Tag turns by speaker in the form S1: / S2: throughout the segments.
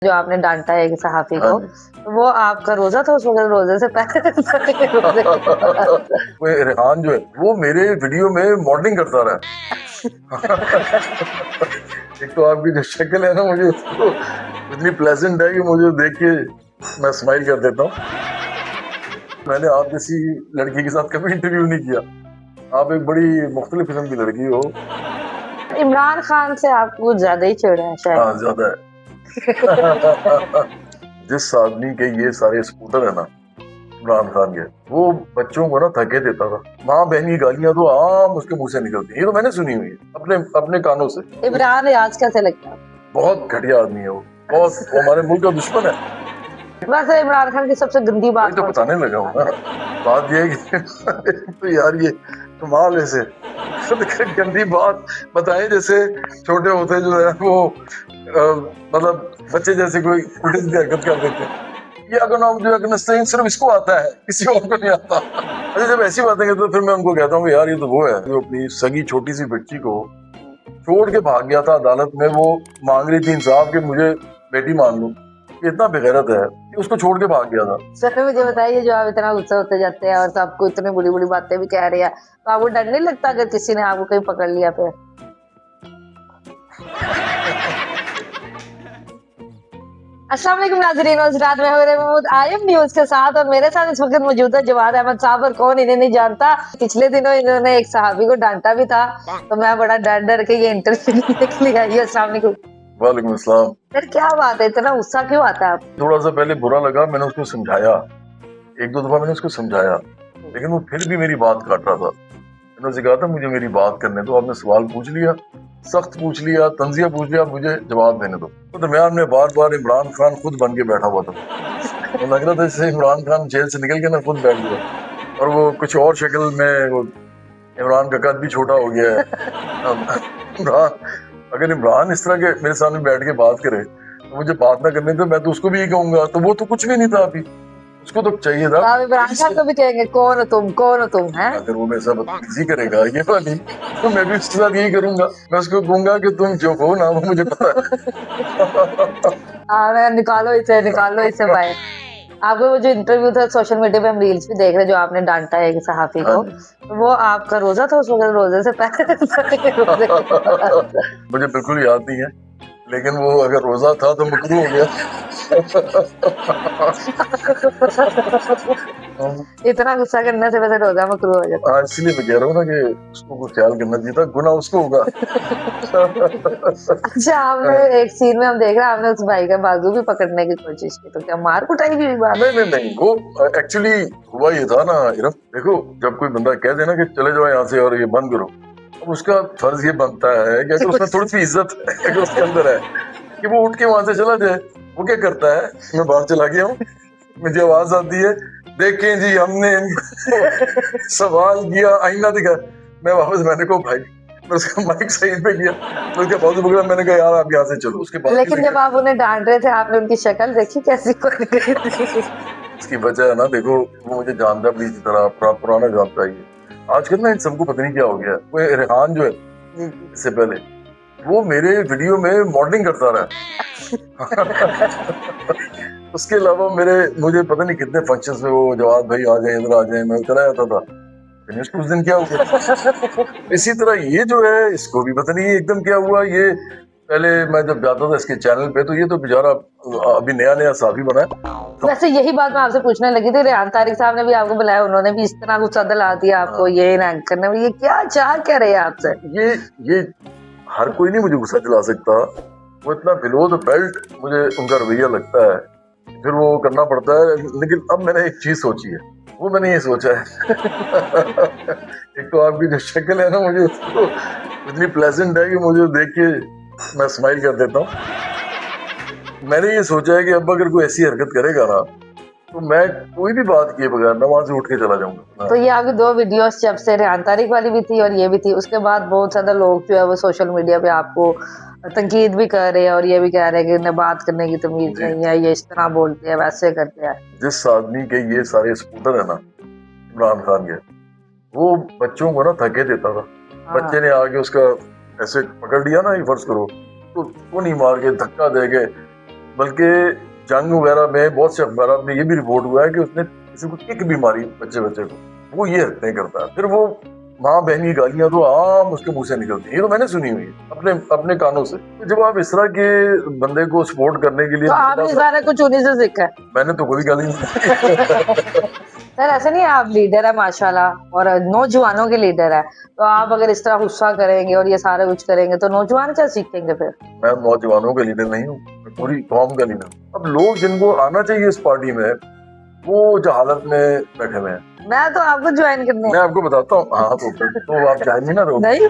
S1: जो आपने डांटा है एक सहाफी
S2: हाँ
S1: को, तो वो आपका रोजा था उस वक्त, रोजे से पहले रोजे के बाद?
S2: वो रेहान जो है वो मेरे वीडियो में मॉडलिंग करता रहा एक तो आपकी जो शक्ल है ना, मुझे उसको इतनी प्लेजेंट है कि मुझे देख के मैं स्माइल कर देता हूँ। मैंने आप जैसी लड़की के साथ कभी इंटरव्यू नहीं किया। आप एक बड़ी मुख्तलिफ किस्म की लड़की हो।
S1: इमरान खान से आपको कुछ ज्यादा ही चिढ़ है शायद।
S2: हाँ, ज्यादा है। जिस आदमी के ये सारे सपूतर है ना, इमरान खान के, वो बच्चों को ना धक्के देता था। माँ बहन की गालियां तो आम उसके मुंह से निकलती है। ये तो मैंने सुनी हुई है अपने अपने कानों से।
S1: इमरान रियाज कैसे लगता है?
S2: बहुत घटिया आदमी है वो, बहुत। वो हमारे मुल्क का दुश्मन है।
S1: वैसे इमरान खान की सबसे गंदी
S2: वही
S1: बात
S2: तो
S1: कौन सी?
S2: बताने लगा हूँ ना। बात ये है कि तो यार ये कमाल ऐसे गंदी बात बताए जैसे छोटे होते जो है वो मतलब बच्चे जैसे कोई उल्टी सीधी हरकत कर देते हैं। ये अगर नाम जो है सिर्फ इसको आता है, किसी और को नहीं आता। अच्छा, जब ऐसी बातें कहते तो फिर मैं उनको कहता हूँ यार ये तो वो है जो अपनी सगी छोटी सी बच्ची को छोड़ के भाग गया था अदालत में। वो मांग रही थी इंसाफ कि मुझे बेटी मान लो। ये इतना बेगैरत है कि उसको छोड़ के भाग गया था।
S1: सर मुझे बताइए, जो आप इतना गुस्सा होते जाते हैं और तो आपको इतनी बुरी बुरी बातें भी कह रहे हैं, तो आपको डर नहीं लगता अगर किसी ने आपको कहीं पकड़ लिया फिर? अस्सलाम वालेकुम नाज़रीन और हज़रात, मैं हूं महमूद आयम न्यूज के साथ और मेरे साथ इस वक्त मौजूद है जवाद अहमद साहब। और कौन इन्हें नहीं जानता, पिछले दिनों इन्होंने एक सहाबी को डांटा भी था, तो मैं बड़ा डर डर के ये इंटरव्यू लेने के लिए आई हूं। अस्सलाम वालेकुम।
S2: वालेकुम अस्सलाम।
S1: सर क्या बात है, इतना गुस्सा क्यों आता है आपको?
S2: थोड़ा सा पहले बुरा लगा, मैंने उसको समझाया, एक दो दफा मैंने उसको समझाया, लेकिन वो फिर भी मेरी बात काट रहा था। मैंने उसे कहा था मुझे मेरी बात करने दो। आपने सवाल पूछ लिया, सख्त पूछ लिया, तंजिया पूछ लिया, मुझे जवाब देने दो। तो दरमियान में बार बार इमरान खान खुद बन के बैठा हुआ था। तो लग रहा था जैसे इमरान खान जेल से निकल के ना खुद बैठ गया, और वो कुछ और शक्ल में। वो इमरान का कद भी छोटा हो गया है। इमरान, अगर इमरान इस तरह के मेरे सामने बैठ के बात करे तो मुझे बात ना करने दे, मैं तो उसको भी यही कहूंगा। तो वो तो कुछ भी नहीं था अभी, उसको तो चाहिए था।
S1: आप इमरान खान को भी कहेंगे कौन हो तुम, कौन हो तुम? हैं
S2: अगर वो मेरे साथ बदतमीजी करेगा ये वाली, तो मैं भी उसके साथ यही करूंगा। मैं उसको कहूंगा कि तुम जो हो ना वो मुझे पता है।
S1: निकालो इसे, निकालो इसे बाहर। आपको वो जो इंटरव्यू था सोशल मीडिया पे, हम रील्स भी देख रहे हैं, जो आपने डांटा है एक सहाफी को, तो वो आपका रोजा था उस वक्त, रोजे से पहले रोजे के बाद?
S2: मुझे बिल्कुल याद नहीं है, लेकिन वो अगर रोजा था तो मकरू हो गया।
S1: इतना गुस्सा करने से वैसे रोजा मकरू हो जाता है।
S2: इसलिए मैं कह रहा हूँ ना कि उसको कुछ ख्याल करना चाहिए था, गुनाह उसको होगा।
S1: अच्छा, आपने एक सीन में हम देख रहे हैं, आपने उस भाई का बाजू भी पकड़ने की कोशिश की, तो क्या मार कुटाई की बात?
S2: नहीं, वो एक्चुअली हुआ ये था ना इरफ, देखो जब कोई बंदा कह देना कि चले जाओ यहाँ से और ये बंद करो, अब उसका फर्ज ये बनता है कि अगर उसमें थोड़ी सी इज्जत अगर उसके अंदर है कि वो उठ के वहां से चला जाए। वो क्या करता है, मैं बाहर चला गया हूँ, मुझे आवाज आती है, देखें जी हमने इनको सवाल किया, आईना दिखा। मैं वापस, मैंने कहा भाई, मैं उसका माइक साइड पे किया, मैं उसके बाजू पकड़ा, मैंने कहा यार आप यहाँ से चलो। उसके बाद
S1: लेकिन जब आप उन्हें डांट रहे थे, आपने उनकी शक्ल देखी कैसी बन गई थी?
S2: इसकी वजह है ना, देखो वो मुझे जानता भी इसी तरह, पुराना जानता ही है। आजकल ना इन सबको पता नहीं क्या हो गया। वो रेहान जो है, इससे पहले वो मेरे वीडियो में मॉडलिंग करता रहा। उसके अलावा मुझे पता नहीं कितने फंक्शंस में वो जवाब भाई आ जाए, इधर आ जाए, मैं चला जाता था। उस दिन क्या हुआ इसी तरह ये जो है, इसको भी पता नहीं एकदम क्या हुआ। ये पहले मैं जब जाता था इसके चैनल पे, तो ये तो बेचारा अभी नया नया साफी बना है।
S1: वैसे यही बात मैं आपसे पूछने लगी थी, रेहान तारिक साहब ने भी आपको बुलाया, उन्होंने भी इस तरह गुस्सा दिला दिया आपको ये रैंक करने में? ये क्या चाह क्या रहे हैं आपसे?
S2: ये हर कोई नहीं मुझे गुस्सा दिला सकता। वो इतना बिलो द बेल्ट मुझे उनका रवैया लगता है, फिर वो करना पड़ता है। लेकिन अब मैंने एक चीज सोची है, वो मैंने ये सोचा है एक तो आपकी जो शक्ल है ना, मुझे उसको इतनी प्लेजेंट है कि मुझे देख के मैं स्माइल कर देता हूँ। मैंने ये सोचा है कि अब अगर कोई ऐसी हरकत करेगा ना, तो मैं कोई भी बात किए बगैर ना वहां से उठ के चला जाऊंगा।
S1: तो ये आपकी दो वीडियोस, जब से रेहान तारिक वाली भी थी और ये भी थी, उसके बाद बहुत ज्यादा लोग जो है वो सोशल मीडिया पे आपको तनकीद भी कर रहे हैं और ये भी कह रहे हैं कि इन्हें बात करने की तमीज नहीं है, ये इस तरह बोलते हैं, वैसे करते हैं।
S2: जिस आदमी के ये सारे सपूतर है ना, इमरान खान के, वो बच्चों को ना धक्के देता था। बच्चे ने आके उसका ऐसे पकड़ लिया ना, ये फर्ज करो, तो वो नहीं मार के धक्का दे के बल्कि जंग वगैरह में बहुत से अखबार में ये भी रिपोर्ट हुआ है कि उसने किसी को किक भी मारी बच्चे को, वो ये नहीं करता। फिर वो माँ बहन की गालियां तो आम उसके मुंह से निकलती है, ये तो मैंने सुनी हुई है अपने अपने कानों से। तो जब आप इस तरह के बंदे को सपोर्ट करने के लिए
S1: तो आप भी सारे कुछ उन्हीं से सीखा है।
S2: मैंने तो कोई गाली नहीं
S1: सर ऐसे नहीं है, आप लीडर है माशाल्लाह और नौजवानों के लीडर है, तो आप अगर इस तरह गुस्सा करेंगे और ये सारे कुछ करेंगे तो नौजवान क्या सीखेंगे फिर?
S2: मैं नौजवानों का लीडर नहीं हूँ, मैं पूरी कौम का लीडर। अब लोग जिनको आना चाहिए इस पार्टी में वो जहालत में बैठे हुए हैं।
S1: मैं तो आपको ज्वाइन करने
S2: मैं आपको बताता हूँ। हाँ तो आप ज्वाइन नहीं ना रहोगे?
S1: नहीं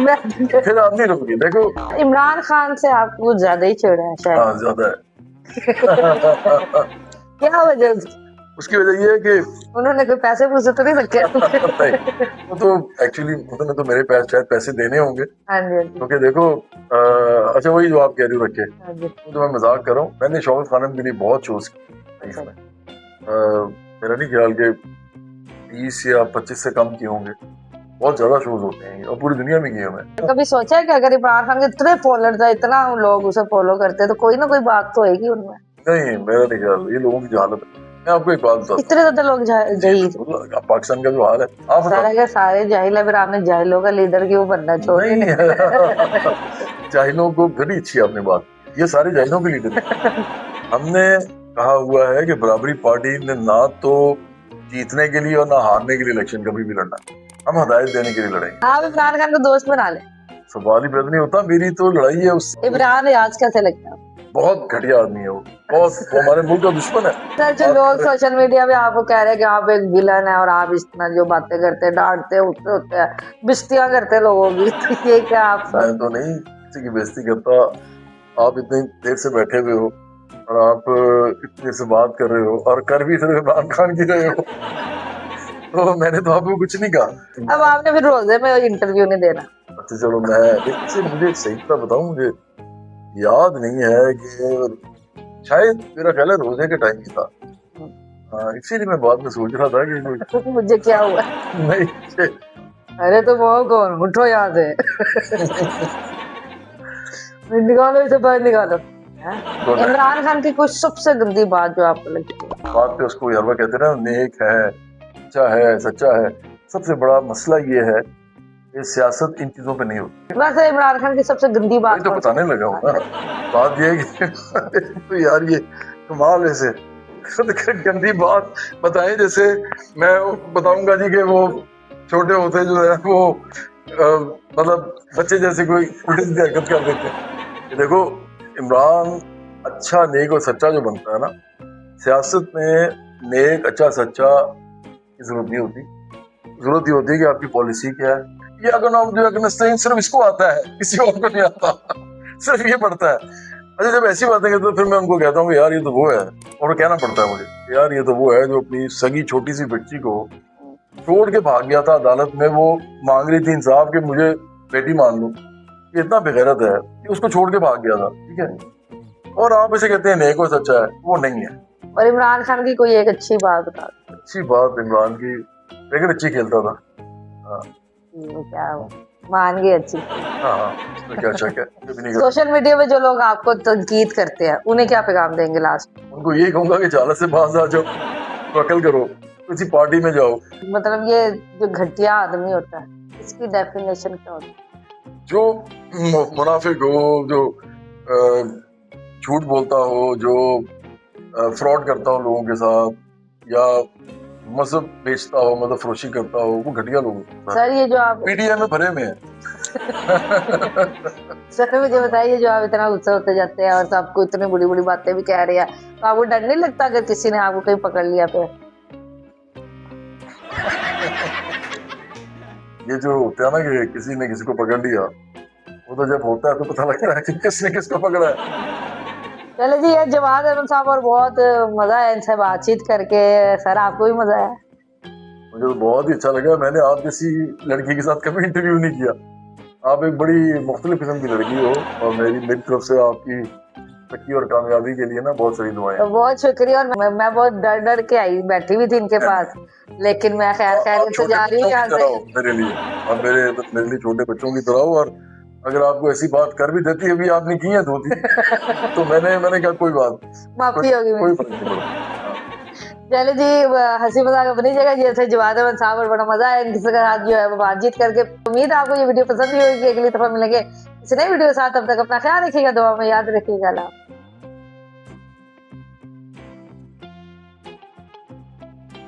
S1: मैं
S2: फिर आप नहीं रहोगे। देखो
S1: इमरान खान से आपको कुछ ज्यादा ही चिढ़ है शायद।
S2: हाँ ज्यादा है।
S1: क्या वजह
S2: उसकी वजह ये है कि
S1: उन्होंने कोई पैसे पूसे तो नहीं रखे?
S2: नहीं, वो तो एक्चुअली उन्होंने तो मेरे पास शायद पैसे देने होंगे,
S1: हाँ जी, हाँ जी,
S2: क्योंकि देखो अच्छा वही जो आप कह रही हो रखे,
S1: हाँ जी।
S2: तो मैं मजाक कर रहा हूँ। मैंने शौकत खानम के लिए बहुत शोज किए में, मेरा नहीं ख्याल के 20 या 25 से कम किए होंगे। बहुत ज्यादा शोज होते हैं और पूरी दुनिया में किए मैं।
S1: कभी सोचा है कि अगर इमरान खान के इतने फॉलोअर्स है, इतना लोग उसे फॉलो करते हैं, तो कोई ना कोई बात तो होगी उनमें?
S2: नहीं मेरा नहीं ख्याल, ये लोगों की जहालत है। मैं आपको एक बात बताता
S1: इतने ज्यादा लोग जहील
S2: हूँ, पाकिस्तान का जो हाल है आप
S1: सारे के सारे जाहिल है, फिर आपने जाहिलों का लीडर क्यों बनना छोड़
S2: नहीं जाहिलों को बड़ी अच्छी आपने बात, ये सारे जाहिलों के लीडर हैं। हमने कहा हुआ है कि बराबरी पार्टी ने ना तो जीतने के लिए और ना हारने के लिए इलेक्शन कभी भी लड़ना, हम हदायत देने के लिए लड़ेंगे।
S1: आप इमरान खान को दोस्त बना ले।
S2: सवाल ही पैदा नहीं होता। मेरी तो लड़ाई है उससे।
S1: इमरान रियाज कैसे लगता है?
S2: बहुत घटिया आदमी है वो, बहुत, वो हमारे मुल्क का दुश्मन है।
S1: सर जो लोग सोशल मीडिया पे आपको कह रहे हैं कि आप एक विलन है और आप इस तरह जो बातें करते हैं, डांटते उठते होते हैं, बिस्तियां करते हैं लोगों की, तो ये क्या आप?
S2: मैं तो नहीं किसी की बेइज्जती करता। आप इतनी देर से बैठे हुए हो और आप इतनी देर से बात कर रहे हो और कर भी सिर्फ इमरान खान की रहे हो, तो मैंने तो आपको कुछ नहीं कहा।
S1: अब आपने फिर रोजे में इंटरव्यू नहीं देना।
S2: अच्छा चलो, मैं इससे मुझे सही तरह बताऊं, मुझे याद नहीं है कि शायद मेरा ख्याल है रोजे के टाइम ही था। हाँ, इसीलिए मैं बाद में सोच रहा था कि
S1: मुझे क्या हुआ?
S2: नहीं
S1: अरे तो वो कौन, उठो यहाँ से। निकालो इसे बाहर निकालो। इमरान खान की कुछ सबसे गंदी बात जो आपको लगती है?
S2: बात पे उसको यार कहते हैं ना, नेक है, अच्छा है, सच्चा है। सबसे बड़ा मसला ये है कि सियासत इन चीजों पे नहीं होती।
S1: वैसे इमरान खान की सबसे गंदी बात
S2: तो बताने लगा हूँ ना। बात ये है कि तो यार ये कमाल ऐसे गंदी बात बताएं, जैसे मैं बताऊंगा जी कि वो छोटे होते जो है वो मतलब बच्चे जैसे कोई उल्टी सीधी हरकत कर देते हैं। देखो इमरान अच्छा नेक और सच्चा जो बनता है ना, सियासत में नेक अच्छा सच्चा की जरूरत नहीं होती। जरूरत ये होती है कि आपकी पॉलिसी क्या है। ये अगर सिर्फ इसको आता है, किसी और को नहीं आता, सिर्फ ये पड़ता है। अच्छा जब ऐसी बातें करते तो फिर मैं उनको कहता हूँ यार ये तो वो है, और कहना पड़ता है मुझे यार ये तो वो है जो अपनी सगी छोटी सी बच्ची को छोड़ के भाग गया था अदालत में। वो मांग रही थी इंसाफ के मुझे बेटी मान लो, ये इतना बेगैरत है कि उसको छोड़ के भाग गया था, ठीक है। और आप इसे कहते हैं नेक और सच्चा है, वो नहीं है।
S1: और इमरान खान की कोई एक अच्छी बात बता दो।
S2: अच्छी बात इमरान की, क्रिकेट अच्छी खेलता था। हाँ
S1: क्या मान गई अच्छी।
S2: हाँ, क्या शक है।
S1: सोशल मीडिया पे जो लोग आपको तनकीद करते हैं उन्हें क्या पैगाम देंगे लास्ट?
S2: उनको यही कहूंगा कि जालत से बाहर आ जाओ, अकल करो, किसी पार्टी में जाओ।
S1: मतलब ये जो घटिया आदमी होता है इसकी डेफिनेशन क्या होती है?
S2: जो मुनाफिक हो, जो झूठ बोलता हो, जो फ्रॉड करता हो लोगों के साथ, या मजहब बेचता हो, मतलब फरोशी करता हो, वो घटिया लोग।
S1: सर ये जो आप
S2: पीटीआई में भरे में है।
S1: सर मुझे बताइए, जो आप इतना गुस्सा होते जाते हैं और तो आपको इतनी बुरी बुरी बातें भी कह रहे हैं, तो आपको डर नहीं लगता अगर किसी ने आपको कहीं पकड़ लिया फिर?
S2: ये जो होता है ना कि किसी ने किसी को पकड़ लिया, वो तो जब होता है तो पता लगता है कि किसने किसको पकड़ा है।
S1: चलो जी, ये जवाद अहमद साहब, और बहुत मजा है इनसे बातचीत करके। सर आपको भी मजा आया?
S2: मुझे तो बहुत ही अच्छा लगा। मैंने आप जैसी लड़की के साथ कभी इंटरव्यू नहीं किया। आप एक बड़ी मुख्तलिफ किस्म की लड़की हो और मेरी तरफ से आपकी तरक्की और कामयाबी के लिए ना बहुत सारी दुआएं।
S1: तो बहुत शुक्रिया। और मैं बहुत डर डर के आई, बैठी हुई थी इनके पास, लेकिन मैं खैर से जा रही हूँ यहाँ से।
S2: मेरे लिए और मेरे लिए छोटे बच्चों की तरह हो, और अगर आपको ऐसी बात कर भी देती अभी आपने की है धोती तो मैंने कहा कोई बात,
S1: माफी होगी
S2: कोई
S1: मेरी।
S2: फर्क नहीं पड़ता।
S1: चलो जी, हंसी मजाक अपनी जगह, जैसे जवाद अहमद साहब और बड़ा मजा आया इनके साथ जो है वो बातचीत करके। उम्मीद है आपको ये वीडियो पसंद भी होगी। अगली दफा मिलेंगे किसी नई वीडियो के साथ, तब तक अपना ख्याल रखिएगा, दुआ में याद रखिएगा। अल्लाह।